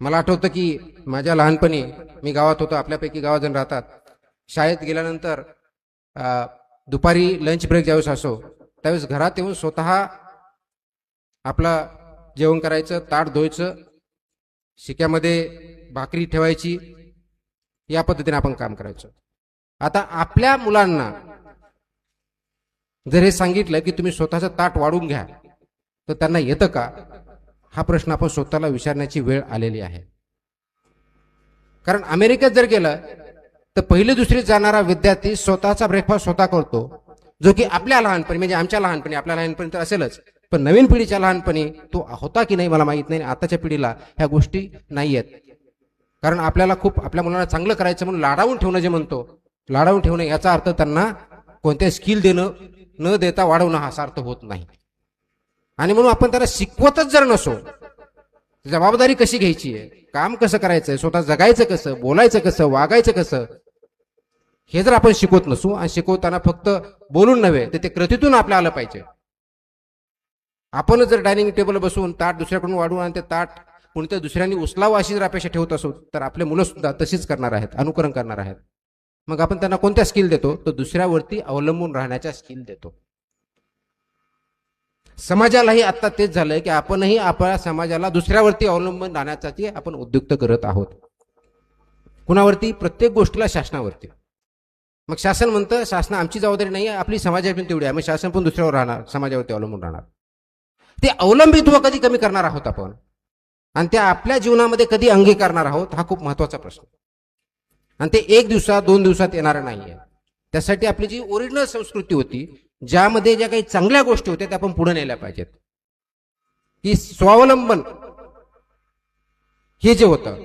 मला आठवतं की माझ्या लहानपणी मी गावात होतो, आपल्यापैकी गावाजण राहतात. शाळेत गेल्यानंतर दुपारी लंच ब्रेक ज्यावेळेस असो त्यावेळेस घरात येऊन स्वतः आपला जेवण करायचं, ताट धुवायचं, शिक्यामध्ये भाकरी ठेवायची, या पद्धतीने आपण काम करायचं. आता आपल्या मुलांना जर हे सांगितलं की तुम्ही स्वतःचं ताट वाढून घ्या तर त्यांना येतं का, हा प्रश्न आपण स्वतःला विचारण्याची वेळ आलेली आहे. कारण अमेरिकेत जर गेलं तर पहिली दुसरीत जाणारा विद्यार्थी स्वतःचा ब्रेकफास्ट स्वतः करतो, जो की आपल्या लहानपणी म्हणजे आमच्या लहानपणी, आपल्या लहानपणी तर असेलच, पण नवीन पिढीच्या लहानपणी तो होता की नाही मला माहित नाही. आताच्या पिढीला ह्या गोष्टी नाही आहेत. कारण आपल्याला खूप आपल्या मुलांना चांगलं करायचं म्हणून लाडावून ठेवणं जे म्हणतो, लाडावून ठेवणं याचा अर्थ त्यांना कोणत्या स्किल देणं न देता वाढवणं हा अर्थ होत नाही. आणि म्हणून आपण त्याला शिकवतच जर नसो, जबाबदारी कशी घ्यायची आहे, काम कसं करायचंय, स्वतः जगायचं कसं, बोलायचं कसं, वागायचं कसं, हे जर आपण शिकवत नसू आणि शिकवताना फक्त बोलून नव्हे तर ते कृतीतून आपल्याला आलं पाहिजे. आपण जर डायनिंग टेबल बसून ताट दुसऱ्याकडून वाढवून आणि ते ताट कोणत्या दुसऱ्यांनी उचलावं अशी जर अपेक्षा ठेवत असू तर आपले मुलं सुद्धा तशीच करणार आहेत, अनुकरण करणार आहेत. मग आपण त्यांना कोणत्या स्किल देतो, तर दुसऱ्यावरती अवलंबून राहण्याच्या स्किल देतो. समाजालाही आता तेच झालंय की आपणही आपल्या समाजाला दुसऱ्यावरती अवलंबून राहण्यासाठी आपण उद्युक्त करत आहोत. कुणावरती, प्रत्येक गोष्टीला शासनावरती. मग शासन म्हणतं शासन आमची जबाबदारी नाही आहे, आपली समाजाची पण तेवढी आहे, मग शासन पण दुसऱ्यावर राहणार, समाजावरती अवलंबून राहणार. ते अवलंबित्व कधी कमी करणार आहोत आपण आणि त्या आपल्या जीवनामध्ये कधी अंगीकारणार आहोत, हा खूप महत्वाचा प्रश्न. आणि ते एक दिवसात 2 दिवसात येणार नाहीये. त्यासाठी आपली जी ओरिजिनल संस्कृती होती, ज्यामध्ये ज्या काही चांगल्या गोष्टी होत्या त्या आपण पुढे नेल्या पाहिजेत. की स्वावलंबन हे जे होतं